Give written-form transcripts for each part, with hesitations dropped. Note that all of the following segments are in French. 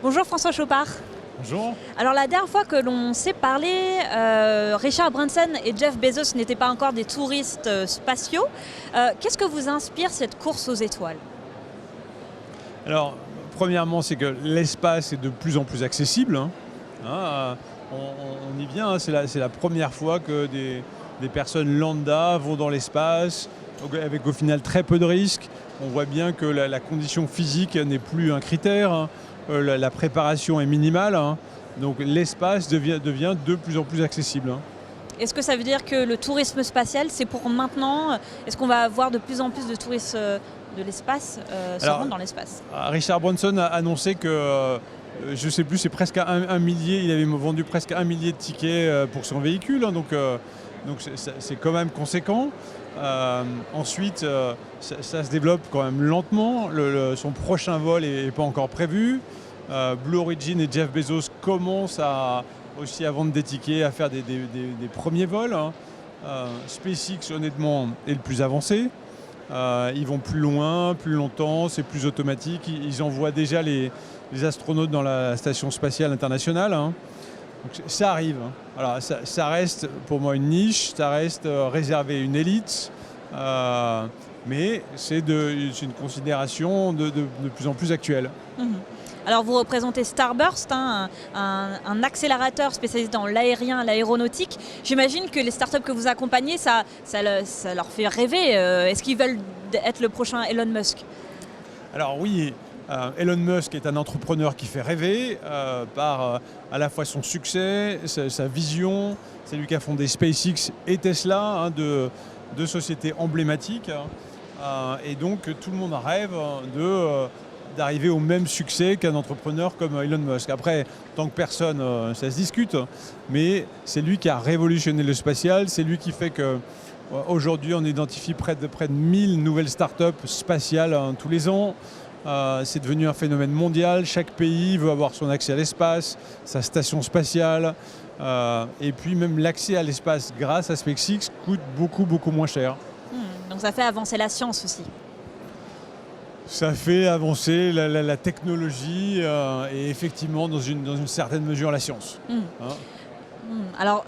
Bonjour François Chopard. Bonjour. Alors la dernière fois que l'on s'est parlé, Richard Branson et Jeff Bezos n'étaient pas encore des touristes spatiaux. Qu'est-ce que vous inspire cette course aux étoiles? Alors, premièrement, c'est que l'espace est de plus en plus accessible. On y vient, c'est la première fois que des personnes lambda vont dans l'espace, avec au final très peu de risques. On voit bien que la condition physique n'est plus un critère. La préparation est minimale, donc l'espace devient de plus en plus accessible. Est-ce que ça veut dire que le tourisme spatial, c'est pour maintenant? Est-ce qu'on va avoir de plus en plus de touristes de l'espace se rendre dans l'espace? Richard Branson a annoncé que, je ne sais plus, c'est presque un millier, il avait vendu presque 1 millier de tickets pour son véhicule, donc c'est quand même conséquent. Ensuite, ça se développe quand même lentement. Son prochain vol n'est pas encore prévu. Blue Origin et Jeff Bezos commencent aussi à vendre des tickets, à faire des premiers vols. SpaceX, honnêtement, est le plus avancé. Ils vont plus loin, plus longtemps, c'est plus automatique. Ils envoient déjà les astronautes dans la station spatiale internationale. Donc ça arrive. Alors, ça reste pour moi une niche, ça reste réservé à une élite, mais c'est une considération de plus en plus actuelle. Alors vous représentez Starburst, un accélérateur spécialisé dans l'aérien, l'aéronautique. J'imagine que les startups que vous accompagnez, ça leur fait rêver. Est-ce qu'ils veulent être le prochain Elon Musk? Alors oui. Elon Musk est un entrepreneur qui fait rêver par à la fois son succès, sa vision. C'est lui qui a fondé SpaceX et Tesla, deux sociétés emblématiques. Et donc tout le monde rêve d'arriver au même succès qu'un entrepreneur comme Elon Musk. Après, tant que personne, ça se discute, mais c'est lui qui a révolutionné le spatial, c'est lui qui fait que aujourd'hui on identifie près de 1000 nouvelles startups spatiales tous les ans. C'est devenu un phénomène mondial. Chaque pays veut avoir son accès à l'espace, sa station spatiale. Et puis même l'accès à l'espace grâce à SpaceX coûte beaucoup moins cher. Donc ça fait avancer la science aussi. Ça fait avancer la technologie et effectivement dans une certaine mesure la science. Alors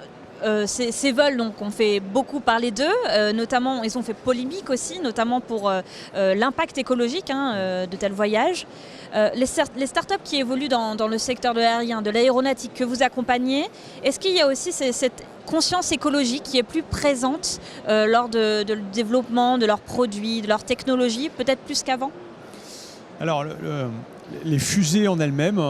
ces vols, donc, on fait beaucoup parler d'eux, notamment ils ont fait polémique aussi, notamment pour l'impact écologique de tels voyages. Les startups qui évoluent dans le secteur de l'aérien, de l'aéronautique que vous accompagnez, est-ce qu'il y a aussi cette conscience écologique qui est plus présente lors de développement de leurs produits, de leurs technologies, peut-être plus qu'avant? Alors, les fusées en elles-mêmes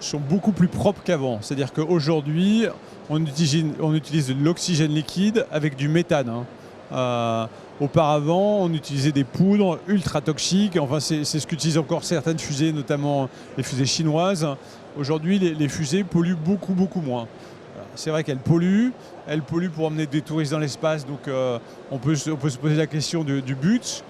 sont beaucoup plus propres qu'avant. C'est-à-dire qu'aujourd'hui, on utilise de l'oxygène liquide avec du méthane. Auparavant, on utilisait des poudres ultra toxiques. Enfin, c'est ce qu'utilisent encore certaines fusées, notamment les fusées chinoises. Aujourd'hui, les fusées polluent beaucoup moins. C'est vrai qu'elles polluent pour emmener des touristes dans l'espace, donc on peut se poser la question du but.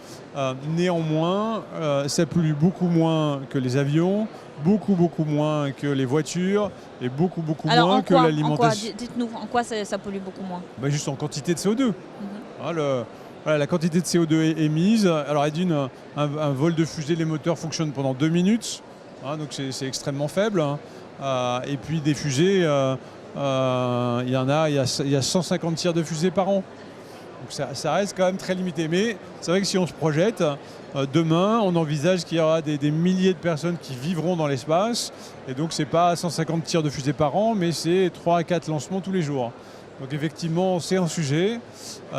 Néanmoins, ça pollue beaucoup moins que les avions, beaucoup moins que les voitures et beaucoup moins que l'alimentation. Dites-nous, en quoi ça pollue beaucoup moins? Juste en quantité de CO2. La quantité de CO2 émise. Alors, un vol de fusée, les moteurs fonctionnent pendant 2 minutes, donc c'est extrêmement faible. Et puis des fusées, il y a 150 tirs de fusée par an. Donc ça reste quand même très limité. Mais c'est vrai que si on se projette, demain, on envisage qu'il y aura des milliers de personnes qui vivront dans l'espace. Et donc, ce n'est pas 150 tirs de fusée par an, mais c'est 3 à 4 lancements tous les jours. Donc effectivement, c'est un sujet.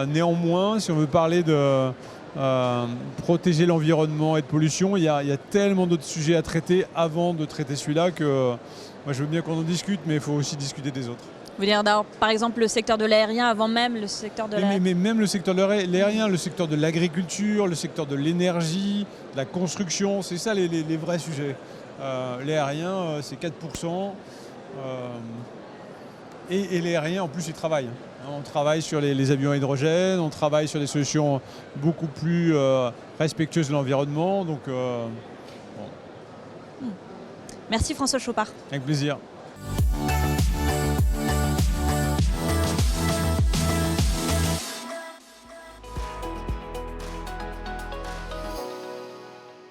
Néanmoins, si on veut parler de protéger l'environnement et de pollution, il y a tellement d'autres sujets à traiter avant de traiter celui-là que moi, je veux bien qu'on en discute, mais il faut aussi discuter des autres. Vous voulez dire, par exemple, le secteur de l'aérien avant même le secteur de mais même le secteur de l'aérien, le secteur de l'agriculture, le secteur de l'énergie, de la construction, c'est ça les vrais sujets. L'aérien, c'est 4%. Et l'aérien, en plus, il travaille. On travaille sur les avions à hydrogène, on travaille sur des solutions beaucoup plus respectueuses de l'environnement. Donc, Merci François Chopard. Avec plaisir.